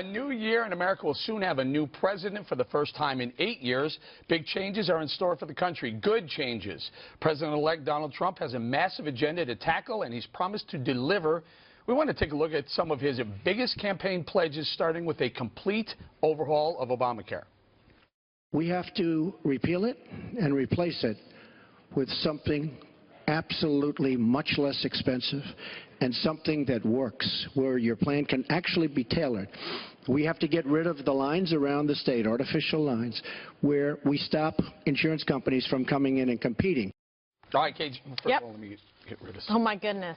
A new year, and America will soon have a new president for the first time in 8 years. Big changes are in store for the country. Good changes. President-elect Donald Trump has a massive agenda to tackle, and he's promised to deliver. We want to take a look at some of his biggest campaign pledges, starting with a complete overhaul of Obamacare. We have to repeal it and replace it with something absolutely much less expensive and something that works, where your plan can actually be tailored. We have to get rid of the lines around the state, artificial lines, where we stop insurance companies from coming in and competing. All right, Kate, first of all, let me get rid of some. Oh, my goodness.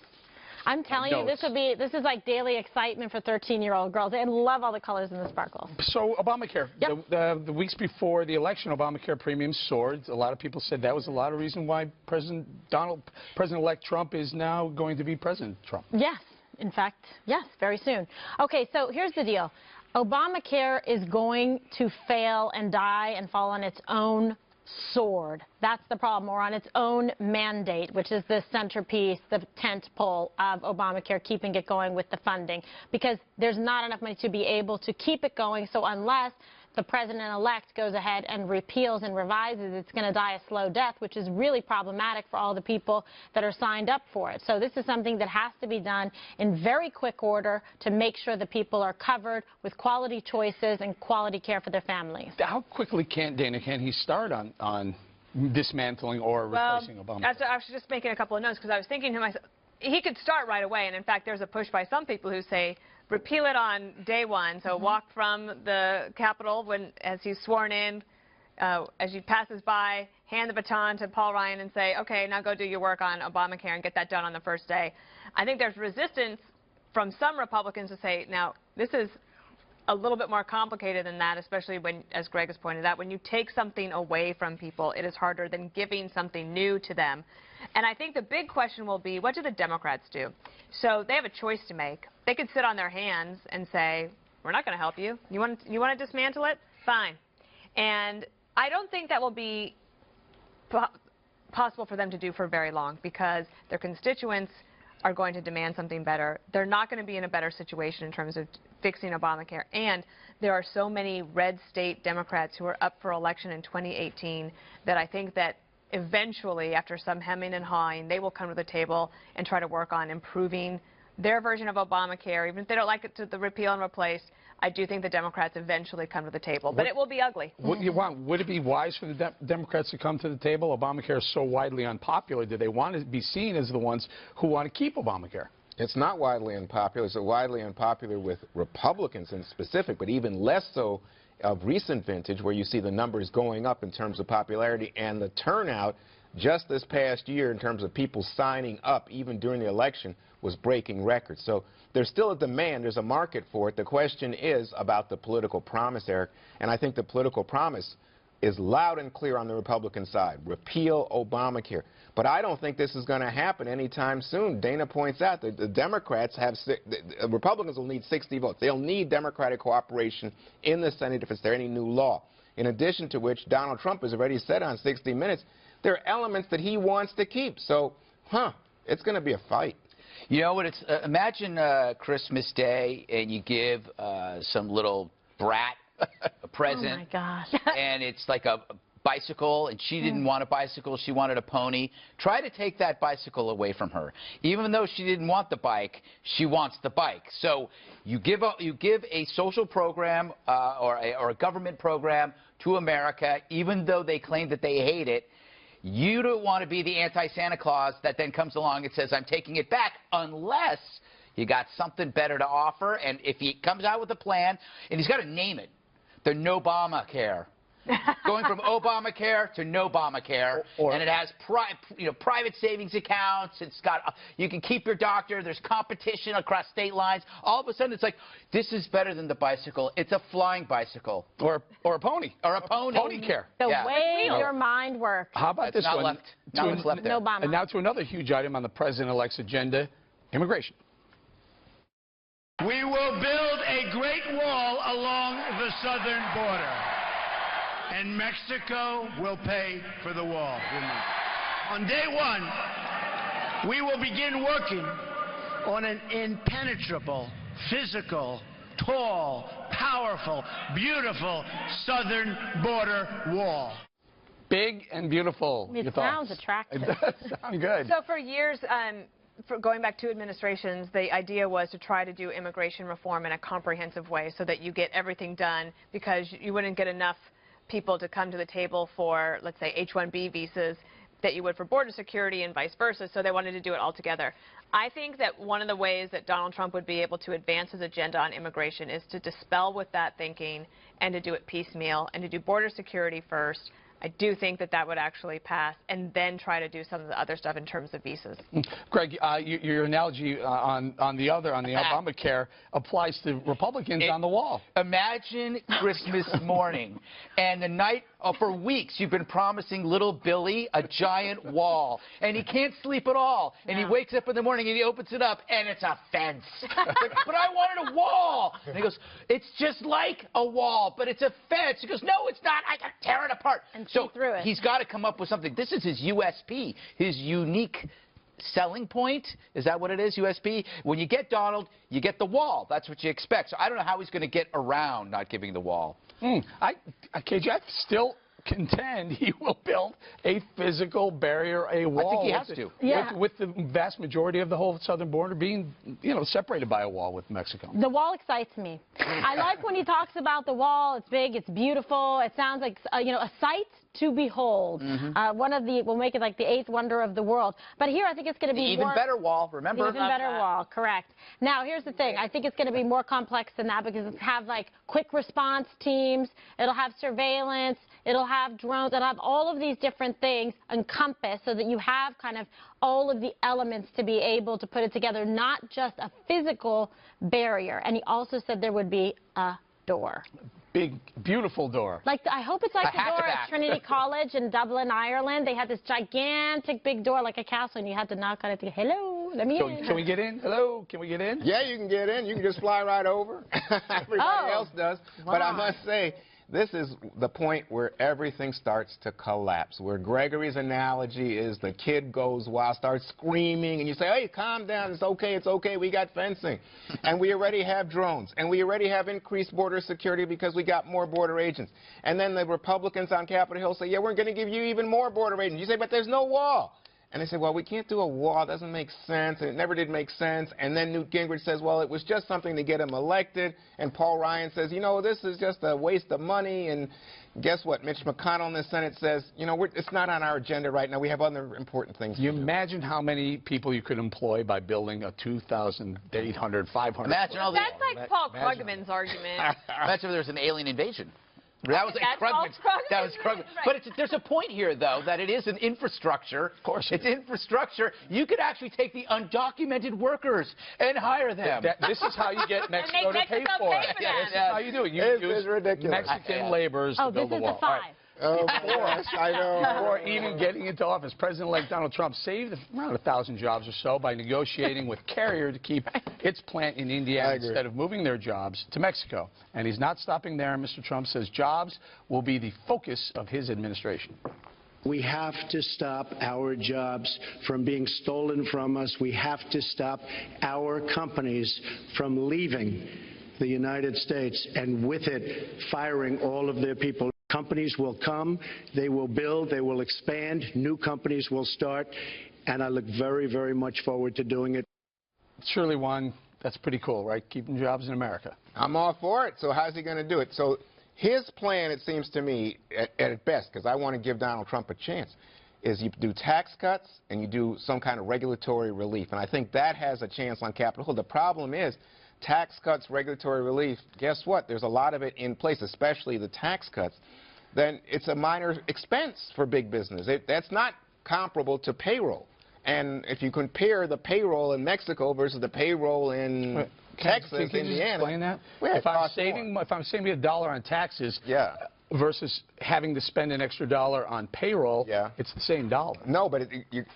I'm telling you, this is like daily excitement for 13-year-old girls. They love all the colors and the sparkles. So, Obamacare. Yep. The weeks before the election, Obamacare premiums soared. A lot of people said that was a lot of reason why President-elect Trump is now going to be President Trump. Yes. In fact, yes, very soon. Okay, so here's the deal. Obamacare is going to fail and die and fall on its own sword. That's the problem, or on its own mandate, which is the centerpiece, the tent pole of Obamacare, keeping it going with the funding, because there's not enough money to be able to keep it going. So unless the president-elect goes ahead and repeals and revises, it's going to die a slow death, which is really problematic for all the people that are signed up for it. So this is something that has to be done in very quick order to make sure that people are covered with quality choices and quality care for their families. How quickly can he start on dismantling or replacing Obamacare? I was just making a couple of notes, because I was thinking to myself, he could start right away. And in fact, there's a push by some people who say, repeal it on day one. So walk from the Capitol as he's sworn in, as he passes by, hand the baton to Paul Ryan and say, okay, now go do your work on Obamacare and get that done on the first day. I think there's resistance from some Republicans to say, now, this is a little bit more complicated than that, especially when, as Greg has pointed out, when you take something away from people, it is harder than giving something new to them. And I think the big question will be, what do the Democrats do? So they have a choice to make. They could sit on their hands and say, we're not going to help you. You want to dismantle it? Fine. And I don't think that will be possible for them to do for very long, because their constituents are going to demand something better. They're not going to be in a better situation in terms of fixing Obamacare. And there are so many red state Democrats who are up for election in 2018 that I think that eventually, after some hemming and hawing, they will come to the table and try to work on improving their version of Obamacare. Even if they don't like it to the repeal and replace, I do think the Democrats eventually come to the table. But it will be ugly. Would it be wise for the Democrats to come to the table? Obamacare is so widely unpopular. Do they want to be seen as the ones who want to keep Obamacare? It's not widely unpopular. It's widely unpopular with Republicans in specific, but even less so of recent vintage, where you see the numbers going up in terms of popularity, and the turnout just this past year in terms of people signing up, even during the election, was breaking records. So there's still a demand, there's a market for it. The question is about the political promise, Eric, and I think the political promise is loud and clear on the Republican side. Repeal Obamacare. But I don't think this is going to happen anytime soon. Dana points out that the Democrats have, the Republicans will need 60 votes. They'll need Democratic cooperation in the Senate if it's there any new law. In addition to which, Donald Trump has already said on 60 Minutes, there are elements that he wants to keep. So, it's going to be a fight. You know what? It's imagine Christmas Day, and you give some little brat a present. Oh my gosh! And it's like a bicycle, and she didn't want a bicycle, she wanted a pony. Try to take that bicycle away from her. Even though she didn't want the bike, she wants the bike. So you give a social program or a government program to America, even though they claim that they hate it. You don't want to be the anti-Santa Claus that then comes along and says, I'm taking it back, unless you got something better to offer. And if he comes out with a plan, and he's got to name it, the No-Obamacare. Going from Obamacare to No-Obamacare, and it has private savings accounts. It's got you can keep your doctor. There's competition across state lines. All of a sudden, it's like, this is better than the bicycle. It's a flying bicycle, or a pony, or a pony. Pony care. The way your mind works. How about this one? Left there. And now to another huge item on the president-elect's agenda: immigration. We will build a great wall along the southern border, and Mexico will pay for the wall. On day one, we will begin working on an impenetrable, physical, tall, powerful, beautiful southern border wall. Big and beautiful. It Your sounds thoughts? attractive. It does sound good. So for years, for going back 2 administrations, the idea was to try to do immigration reform in a comprehensive way so that you get everything done, because you wouldn't get enough people to come to the table for, let's say, H-1B visas that you would for border security and vice versa, so they wanted to do it all together. I think that one of the ways that Donald Trump would be able to advance his agenda on immigration is to dispel with that thinking and to do it piecemeal and to do border security first. I do think that that would actually pass, and then try to do some of the other stuff in terms of visas. Greg, your analogy on the Obamacare applies to Republicans on the wall. Imagine Christmas morning, and the night for weeks you've been promising little Billy a giant wall, and he can't sleep at all. And he wakes up in the morning and he opens it up, and it's a fence. Like, but I wanted a wall. And he goes, it's just like a wall, but it's a fence. He goes, no, it's not. I can tear it apart. And so through it. he's got to come up with something. This is his USP, his unique selling point. Is that what it is, USP? When you get Donald, you get the wall. That's what you expect. So I don't know how he's going to get around not giving the wall. KJ, I still contend he will build a physical barrier, a wall. I think he has to. Yeah. With the vast majority of the whole southern border being, separated by a wall with Mexico. The wall excites me. I like when he talks about the wall. It's big, it's beautiful. It sounds like, a sight to behold. We'll make it like the 8th wonder of the world. But here I think it's going to be Even better wall, remember? Even better wall, correct. Now, here's the thing. I think it's going to be more complex than that, because it'll have, like, quick response teams. It'll have surveillance. It'll have drones. It'll have all of these different things encompassed so that you have kind of all of the elements to be able to put it together, not just a physical barrier. And he also said there would be a door. Big, beautiful door. I hope it's like the door at Trinity College in Dublin, Ireland. They had this gigantic big door like a castle, and you had to knock on it to go, hello, let me in. Can we get in? Hello, can we get in? Yeah, you can get in. You can just fly right over. Everybody else does. Wow. But I must say, this is the point where everything starts to collapse, where Gregory's analogy is the kid goes wild, starts screaming, and you say, hey, calm down, it's okay, we got fencing. And we already have drones, and we already have increased border security because we got more border agents. And then the Republicans on Capitol Hill say, yeah, we're going to give you even more border agents. You say, but there's no wall. And they say, well, we can't do a wall. It doesn't make sense, and it never did make sense. And then Newt Gingrich says, well, it was just something to get him elected. And Paul Ryan says, this is just a waste of money. And guess what? Mitch McConnell in the Senate says, it's not on our agenda right now. We have other important things to do. Imagine how many people you could employ by building a 2,800, 500. Imagine all the... That's like Paul Krugman's argument. Imagine if there's an alien invasion. That was Krugman. That was Krugman. But there's a point here, though, that it is an infrastructure. Of course. It's infrastructure. You could actually take the undocumented workers and hire them. This is how you get Mexico to pay for it. This is how you do it. You use Mexican laborers to build the wall. This is the 5. Of course, I know. Before even getting into office, President-elect Donald Trump saved around 1,000 jobs or so by negotiating with Carrier to keep its plant in Indiana instead of moving their jobs to Mexico. And he's not stopping there. Mr. Trump says jobs will be the focus of his administration. We have to stop our jobs from being stolen from us. We have to stop our companies from leaving the United States and with it firing all of their people. Companies will come, they will build, they will expand, new companies will start, and I look very, very much forward to doing it. Surely one, that's pretty cool, right? Keeping jobs in America. I'm all for it. So how's he going to do it? So his plan, it seems to me, at best, because I want to give Donald Trump a chance, is you do tax cuts and you do some kind of regulatory relief. And I think that has a chance on Capitol Hill. The problem is tax cuts, regulatory relief, guess what? There's a lot of it in place, especially the tax cuts. Then it's a minor expense for big business. That's not comparable to payroll. And if you compare the payroll in Mexico versus the payroll in Texas, can you Indiana, explain that? Well, if I'm saving $1 on taxes versus having to spend an extra $1 on payroll, it's the same dollar. No, but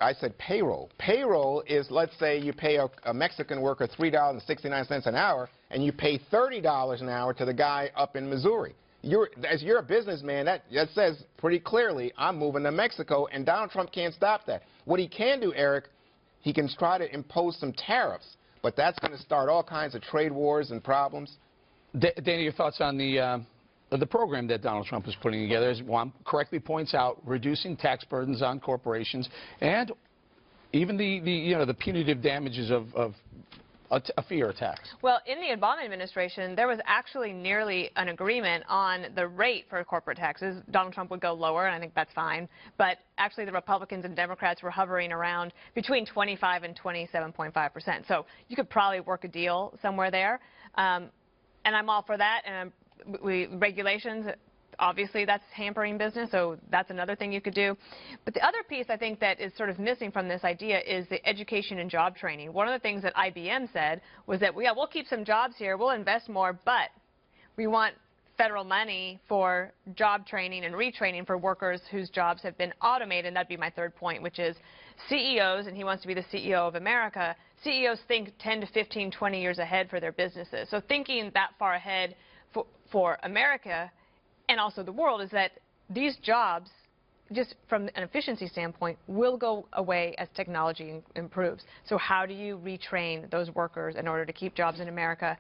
I said payroll. Payroll is, let's say you pay a Mexican worker $3.69 an hour, and you pay $30 an hour to the guy up in Missouri. As you're a businessman, that says pretty clearly, I'm moving to Mexico, and Donald Trump can't stop that. What he can do, Eric, he can try to impose some tariffs, but that's going to start all kinds of trade wars and problems. Dana, your thoughts on the program that Donald Trump is putting together? As Juan correctly points out, reducing tax burdens on corporations and even the punitive damages of a fee or a tax. Well, in the Obama administration, there was actually nearly an agreement on the rate for corporate taxes. Donald Trump would go lower, and I think that's fine. But actually, the Republicans and Democrats were hovering around between 25 and 27.5%. So you could probably work a deal somewhere there. And I'm all for that. And regulations, obviously, that's hampering business, so that's another thing you could do. But the other piece I think that is sort of missing from this idea is the education and job training. One of the things that IBM said was that, yeah, we'll keep some jobs here, we'll invest more, but we want federal money for job training and retraining for workers whose jobs have been automated. And that'd be my third point, which is CEOs, and he wants to be the CEO of America, CEOs think 10 to 15, 20 years ahead for their businesses. So thinking that far ahead for America and also the world is that these jobs, just from an efficiency standpoint, will go away as technology improves. So how do you retrain those workers in order to keep jobs in America,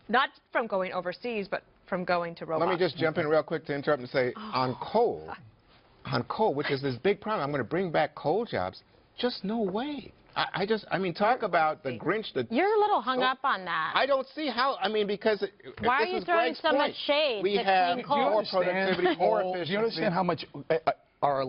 not from going overseas, but from going to robots? Let me just jump in real quick to interrupt and say, on coal, which is this big problem, I'm going to bring back coal jobs. Just no way. I mean, talk about the Grinch. You're a little hung up on that. I don't see how. I mean, because why are you throwing so much shade? We have more productivity, more efficiency. Do you understand how much our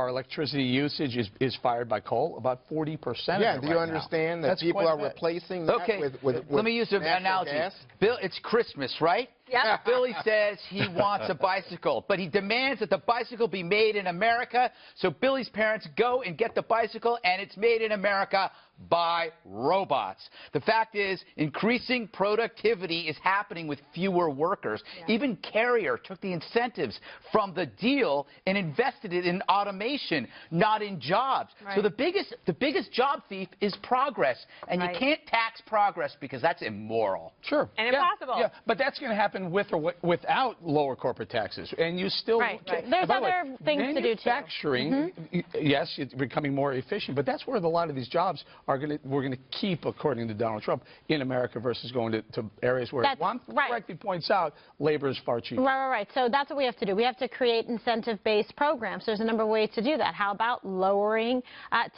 electricity usage is fired by coal? About 40%. Yeah. Do you understand that people are replacing that with let me use an analogy. Gas? Bill, it's Christmas, right? Yeah. Billy says he wants a bicycle, but he demands that the bicycle be made in America. So Billy's parents go and get the bicycle, and it's made in America by robots. The fact is, increasing productivity is happening with fewer workers. Yeah. Even Carrier took the incentives from the deal and invested it in automation, not in jobs. Right. So the biggest job thief is progress, and you can't tax progress because that's immoral. Sure. And impossible. Yeah, but that's going to happen with or without lower corporate taxes, and you still. There's other things to do too. Manufacturing, yes, it's becoming more efficient, but that's where a lot of these jobs are we're going to keep, according to Donald Trump, in America versus going to areas where Juan correctly points out labor is far cheaper. Right. So that's what we have to do. We have to create incentive-based programs. There's a number of ways to do that. How about lowering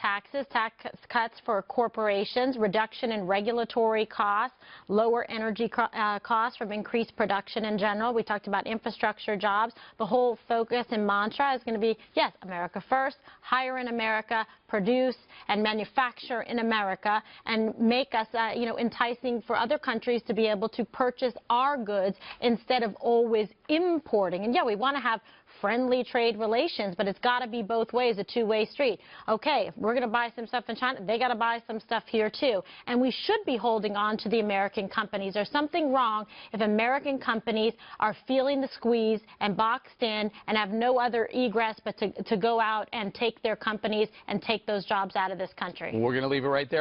taxes, tax cuts for corporations, reduction in regulatory costs, lower energy costs from increased production in general. We talked about infrastructure, jobs. The whole focus and mantra is going to be, yes, America first, hire in America, produce and manufacture in America, and make us, enticing for other countries to be able to purchase our goods instead of always importing. And yeah, we want to have friendly trade relations, but it's got to be both ways, a two-way street. Okay, if we're going to buy some stuff in China, they got to buy some stuff here too. And we should be holding on to the American companies. There's something wrong if American companies are feeling the squeeze and boxed in and have no other egress but to go out and take their companies and take those jobs out of this country. We're going to leave it right there.